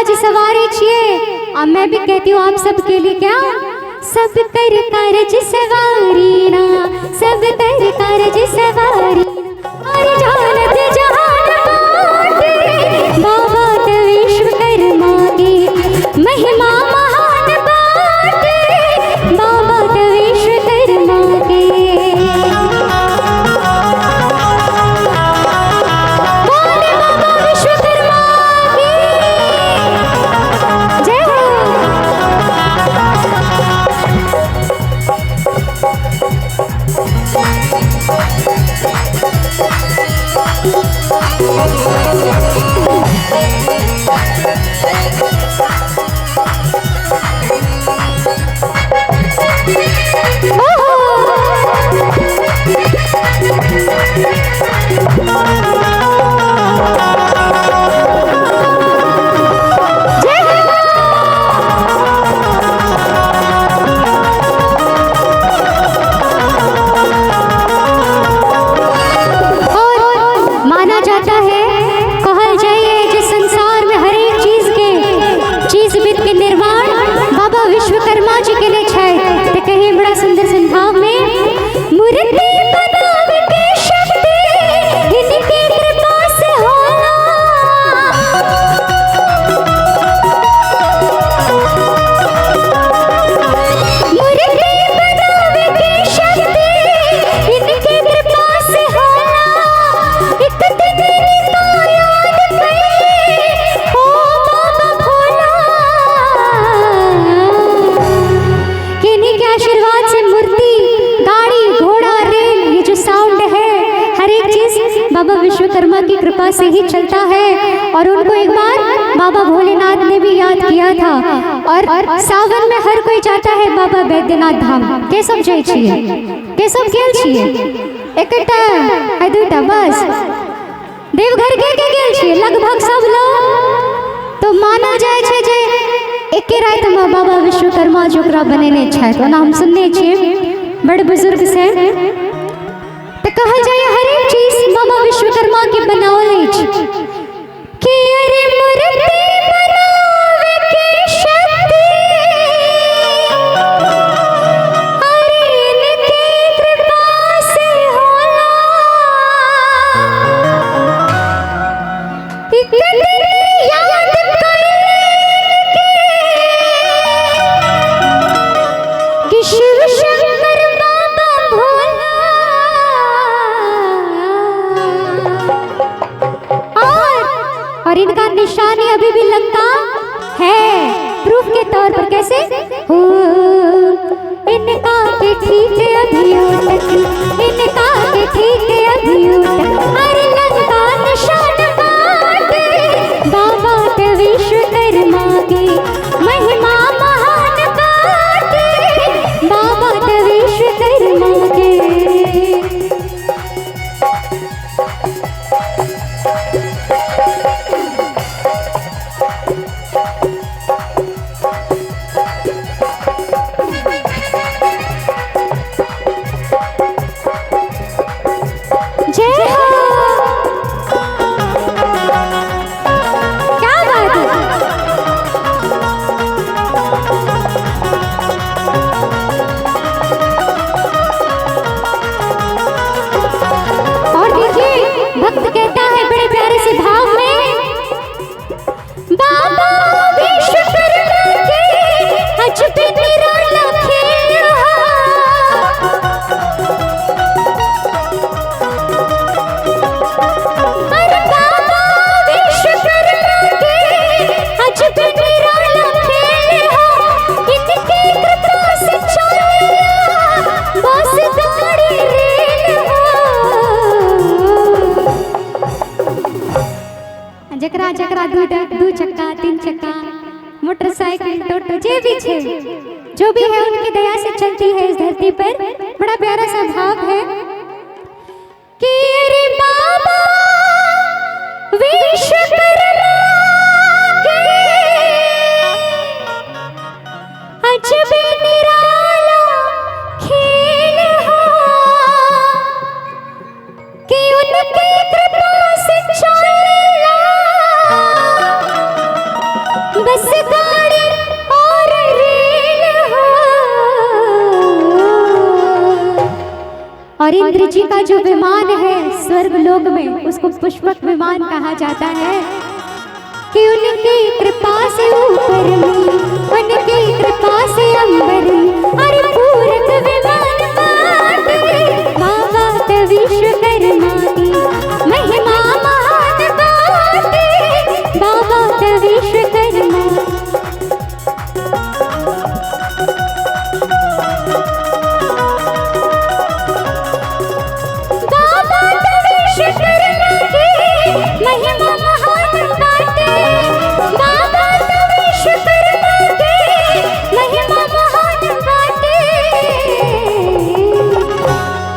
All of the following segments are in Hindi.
जी सवारी छिए। अब मैं भी कहती हूँ आप सबके लिए क्या, सब कर कारज सवारी ना, सब कर कारज सवारी और जानत जहान बाटे, बाबा तो विश्वकर्मा की महिमा महान बाटे, बाबा तो विश्वकर्मा के। बोले बाबा विश्वकर्मा की जय हो। माना जाता है, कहल जाइए जिस संसार में हर एक चीज विद के निर्माण बाबा विश्वकर्मा जी के लिए है। तो कहीं बड़ा सुंदर संभाव में मूर्ति बनावे के शक्ति इनकी कृपा से होला। मूर्ति बनावे के शक्ति इनकी कृपा से होला। एक दिन इनका याद कई ओ बाबा भोला, किन्हीं के आशीर्वाद से मूर्ति, गाड़ी, घोड़ा, रेल, ये जो साउंड है हर एक चीज बाबा विश्वकर्मा की कृपा से ही चलता है। और उनको एक बार बाबा भोलेनाथ ने भी याद किया था। और सावन में हर कोई चाहता है बाबा बैद्यनाथ धाम के सब जाय छिए, के सब गेल छिए, एकटा आ दूटा बस देवघर के गेल छिए लगभग सब लोग। तो माना जाय छे जे एके रात में बाबा विश्वकर्मा जी ओकरा बनेने छथि। ओना हम सुनने छिए बड़ बुजुर्ग से, तो कहल जाय हर एक चीज बाबा विश्वकर्मा के बनावल अछि कि अरे मूर्ति बनावे के शक्ति अरे इनके कृपा से होला। एक दिन याद कि शिव शंकर बाबा भोला और इनका निशानी अभी भी लगता है प्रूफ के तौर पर। कैसे हो इनका के ठीक अभियो तक, इनका के ठीक अभियो तक हर लंका निशान बाटे, बाबा के विश्वकर्मा की महिमा महान बाटे, बाबा के विश्वकर्मा के। जय हो। क्या बात है। और देखिए भक्त कहता है बड़े प्यारे से भाव में, बाबा विश्वकर्मा के अजब निराला खेल अरे बाबा विश्वकर्मा के अजब निराला खेल इनकी कृपा से चला बस गाड़ी रेल जकरा जकरा दू चक्का, तीन चक्का, मोटरसाइकिल, टोटो जे भी छे, जो भी है उनकी दया से चलती है इस धरती पर। बड़ा प्यारा सा भाव है कि अरे बाबा विश्वकर्मा के अजब निराला खेल हो कि उनकी कृपा से चला और इंद्र जी का जो विमान है स्वर्ग लोक में उसको पुष्पक विमान कहा जाता है कि उनकी कृपा से ऊपर में, उनकी कृपा से अंबर में, अरे पूरक विमान बाटे बाबा तो विश्वकर्मा की महिमा महान बाटे बाबा तो विश्वकर्मा। महिमा महान बाटे बाबा तो विश्वकर्मा के महिमा महान बाटे।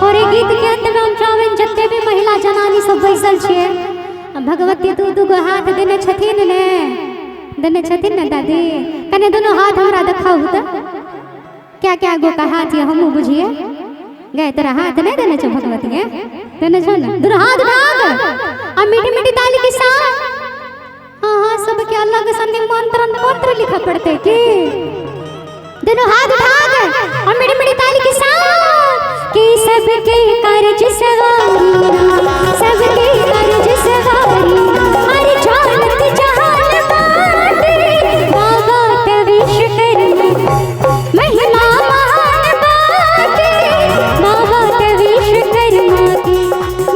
और एक गीत के अंत में हम चाहबे जते भी महिला जनानी सब बैसल छिए भगवती तू दुगो हाथ देने छथिन ने दादी कने दोनों हाथ हमरा देखाऊ त क्या क्या गो का हाथ ये हमहु बुझिए गए तेरा हाथ नहीं देने छो भगवती के देने छो ना दोनों हाथ उठा मीठी मीठी ताली के साथ। हाँ सब के अल्लाह के सामने मंत्र लिखा पड़ते कि दोनों हाथ उठा और मीठी मीठी ताली के साथ कि सबके कर्ज सवारी सबके कर्ज सवारी हर जानत जहान बाटे बाबा तो विश्वकर्मा महिमा महान बाटे बाबा तो विश्वकर्मा की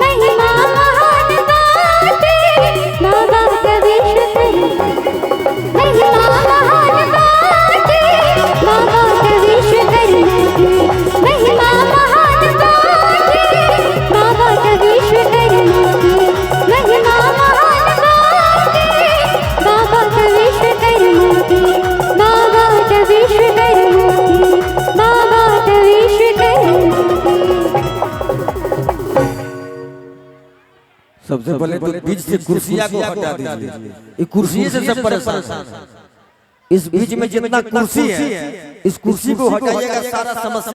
महिमा महान बाटे बाबा तो विश्वकर्मा महिमा महान बाटे बाबा तो विश्वकर्मा की महिमा महान बाटे बाबा तो विश्वकर्मा की महिमा महान बाटे बाबा तो विश्वकर्मा की बाबा तो विश्वकर्मा की बाबा तो विश्वकर्मा की। सबसे पहले तो बीच से कुर्सियां को हटा दीजिए, ये कुर्सी से सब परेशान हैं। इस बीच में जितना कुर्सी है इस कुर्सी को हटाइएगा सारा समस्या